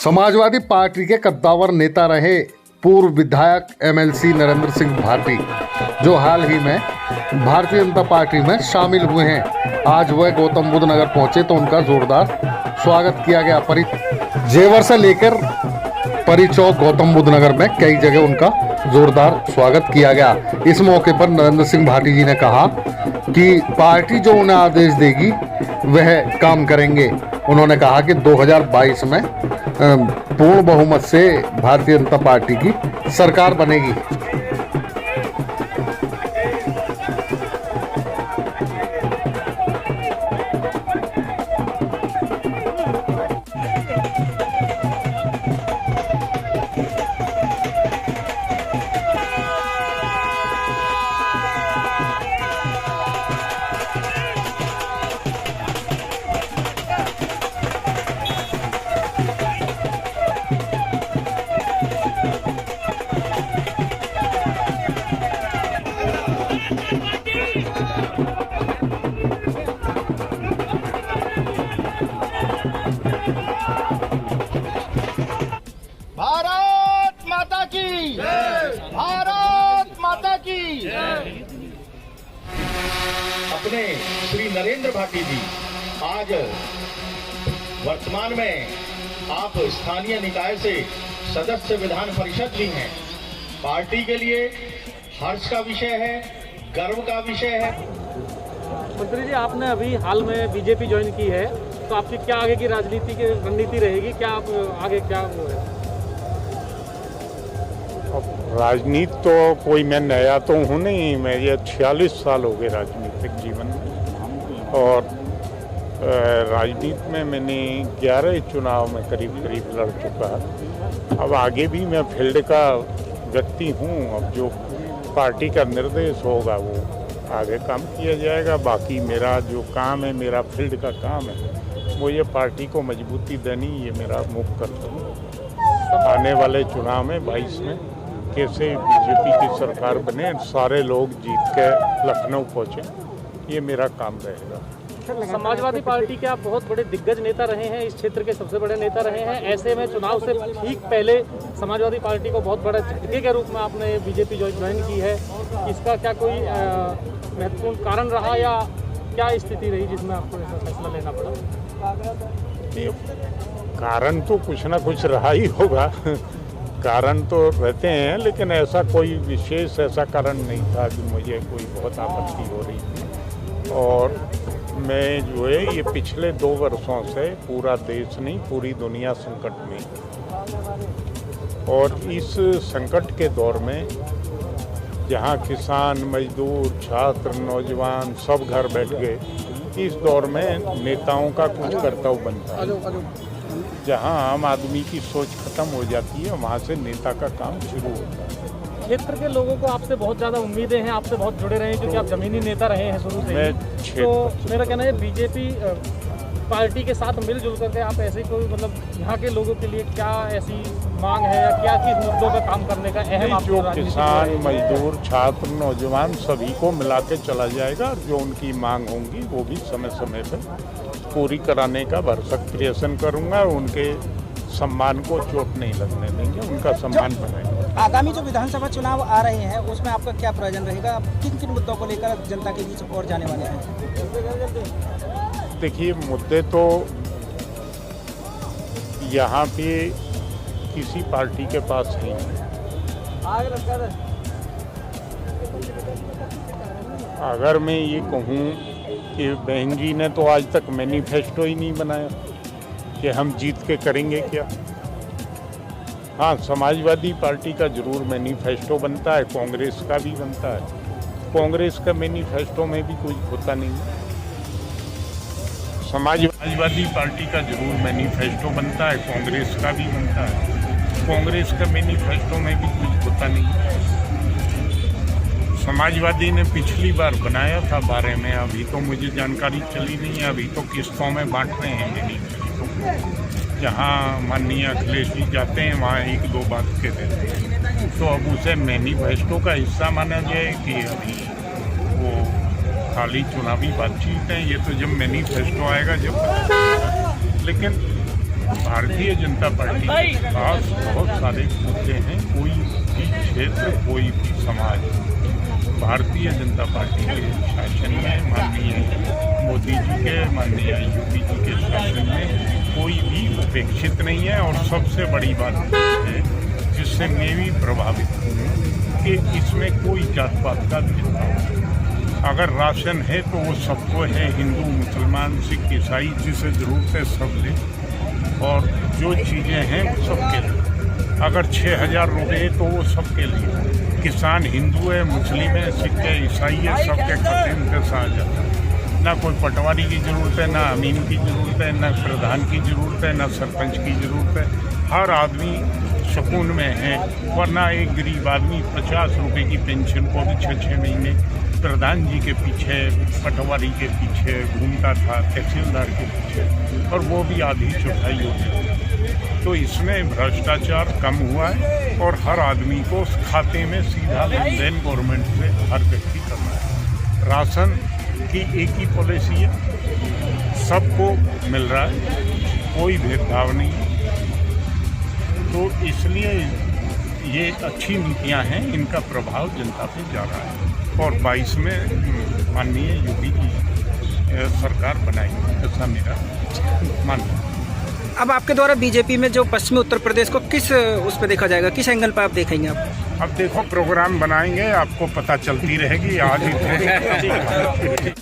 Samajwadi party के कद्दावर नेता रहे पूर्व विधायक एमएलसी नरेंद्र सिंह भारती, जो हाल ही में भारतीय जनता पार्टी में शामिल हुए हैं, आज वह गौतम बुद्ध नगर पहुंचे तो उनका जोरदार स्वागत किया गया। जेवर से लेकर परी चौक गौतम बुद्ध नगर में कई जगह उनका जोरदार स्वागत किया गया। इस मौके पर नरेंद्र सिंह भाटी जी ने कहा कि पार्टी जो उन्हें आदेश देगी वह काम करेंगे। उन्होंने कहा कि 2022 में पूर्ण बहुमत से भारतीय जनता पार्टी की सरकार बनेगी। भारत माता की जय, भारत माता की जय। अपने श्री नरेंद्र भाटी जी आज वर्तमान में आप स्थानीय निकाय से सदस्य विधान परिषद भी हैं। पार्टी के लिए हर्ष का विषय है, गर्व का विषय है। मंत्री जी, आपने अभी हाल में बीजेपी ज्वाइन की है, तो आपकी क्या आगे की राजनीति की रणनीति रहेगी? क्या आप आगे क्या वो है? राजनीति तो कोई मैं नया तो हूँ नहीं, मैं ये 46 साल हो गए राजनीतिक जीवन में, और राजनीति में मैंने 11 चुनाव में करीब लड़ चुका। अब आगे भी मैं फील्ड का व्यक्ति हूँ। अब जो पार्टी का निर्देश होगा वो आगे काम किया जाएगा। बाकी मेरा जो काम है, मेरा फील्ड का काम है, वो ये पार्टी को मजबूती देनी, ये मेरा मुख्य कर्तव्य। आने वाले चुनाव में 22 में कैसे बीजेपी की सरकार बने, सारे लोग जीत के लखनऊ पहुंचे, ये मेरा काम रहेगा। समाजवादी पार्टी के आप बहुत बड़े दिग्गज नेता रहे हैं, इस क्षेत्र के सबसे बड़े नेता रहे हैं। ऐसे में चुनाव से ठीक पहले समाजवादी पार्टी को बहुत बड़ा झटके के रूप में आपने बीजेपी ज्वाइन की है। इसका क्या कोई महत्वपूर्ण कारण रहा या क्या स्थिति रही जिसमें आपको ऐसा फैसला लेना पड़ा? कारण तो कुछ ना कुछ रहा ही होगा। कारण तो रहते हैं, लेकिन ऐसा कोई विशेष ऐसा कारण नहीं था कि मुझे कोई बहुत आपत्ति हो रही थी। और मैं जो है ये पिछले 2 वर्षों से पूरा देश नहीं, पूरी दुनिया संकट में, और इस संकट के दौर में जहाँ किसान, मजदूर, छात्र, नौजवान सब घर बैठ गए, इस दौर में नेताओं का कुछ कर्तव्य बनता है। जहाँ आम आदमी की सोच खत्म हो जाती है, वहाँ से नेता का काम शुरू होता है। क्षेत्र के लोगों को आपसे बहुत ज़्यादा उम्मीदें हैं, आपसे बहुत जुड़े रहे हैं, क्योंकि आप जमीनी नेता रहे हैं शुरू से ही। तो मेरा कहना है बीजेपी पार्टी के साथ मिलजुल करके आप ऐसे कोई मतलब यहाँ के लोगों के लिए क्या ऐसी मांग है या क्या चीज़ मुद्दों पर काम करने का अहम आप जो किसान, मजदूर, छात्र, नौजवान सभी को मिला के चला जाएगा। जो उनकी मांग होंगी वो भी समय समय पर पूरी कराने का भरसक प्रयत्न करूँगा। और उनके सम्मान को चोट नहीं लगने देंगे, उनका सम्मान बनाएंगे। आगामी जो विधानसभा चुनाव आ रहे हैं उसमें आपका क्या प्रयोजन रहेगा? आप किन किन मुद्दों को लेकर जनता के बीच और जाने वाले हैं? देखिए, मुद्दे तो यहाँ पे किसी पार्टी के पास नहीं है। अगर मैं ये कहूँ कि बहन जी ने तो आज तक मैनिफेस्टो ही नहीं बनाया कि हम जीत के करेंगे क्या। हाँ, समाजवादी पार्टी का जरूर मैनिफेस्टो बनता है, कांग्रेस का भी बनता है। कांग्रेस का मैनिफेस्टो में भी कुछ होता नहीं है। समाजवादी पार्टी का जरूर मैनिफेस्टो बनता है, कांग्रेस का भी बनता है। कांग्रेस का मैनिफेस्टो में भी कुछ होता नहीं है। समाजवादी ने पिछली बार बनाया था 12 में, अभी तो मुझे जानकारी चली नहीं है। अभी तो किस्तों में बांट रहे हैं मैनिफेस्टो। जहाँ माननीय अखिलेश जी जाते हैं वहाँ 1-2 बात के देते हैं, तो अब उसे मैनिफेस्टो का हिस्सा माना जाए कि अभी वो खाली चुनावी बातचीत है। ये तो जब मैनिफेस्टो आएगा जब, लेकिन भारतीय जनता पार्टी के पास बहुत सारे मुद्दे हैं। कोई भी क्षेत्र, कोई भी समाज भारतीय जनता पार्टी के शासन में, माननीय मोदी जी के, माननीय योगी जी के शासन में कोई भी उपेक्षित नहीं है। और सबसे बड़ी बात है जिससे मैं भी प्रभावित हूँ कि इसमें कोई जात पात का भेदभाव, अगर राशन है तो वो सबको है, हिंदू, मुसलमान, सिख, ईसाई, जिसे ज़रूरत है सब ले, और जो चीज़ें हैं वो सबके लिए। अगर 6,000 रुपये तो वो सबके लिए। किसान हिंदू है, मुस्लिम है, सिख है, ईसाई है, सबके खाते में पैसा आ जाता है। ना कोई पटवारी की ज़रूरत है, ना अमीन की ज़रूरत है, ना प्रधान की ज़रूरत है, ना सरपंच की ज़रूरत है। हर आदमी सुकून में है। वरना एक गरीब आदमी 50 रुपये की पेंशन को भी 6-6 महीने प्रधान जी के पीछे, पटवारी के पीछे घूमता था, तहसीलदार के पीछे, और वो भी आधी चौथाई हो गई। तो इसमें भ्रष्टाचार कम हुआ है और हर आदमी को खाते में सीधा लेन देन गवर्नमेंट से हर व्यक्ति करना है। राशन की एक ही पॉलिसी है, सबको मिल रहा है, कोई भेदभाव नहीं है। तो इसलिए ये अच्छी नीतियां हैं, इनका प्रभाव जनता पे जा रहा है और 22 में माननीय योगी जी सरकार बनाएगी, ऐसा मेरा मानना है। अब आपके द्वारा बीजेपी में जो पश्चिमी उत्तर प्रदेश को किस उस पर देखा जाएगा, किस एंगल पर आप देखेंगे? आप अब देखो, प्रोग्राम बनाएंगे, आपको पता चलती रहेगी। आज ही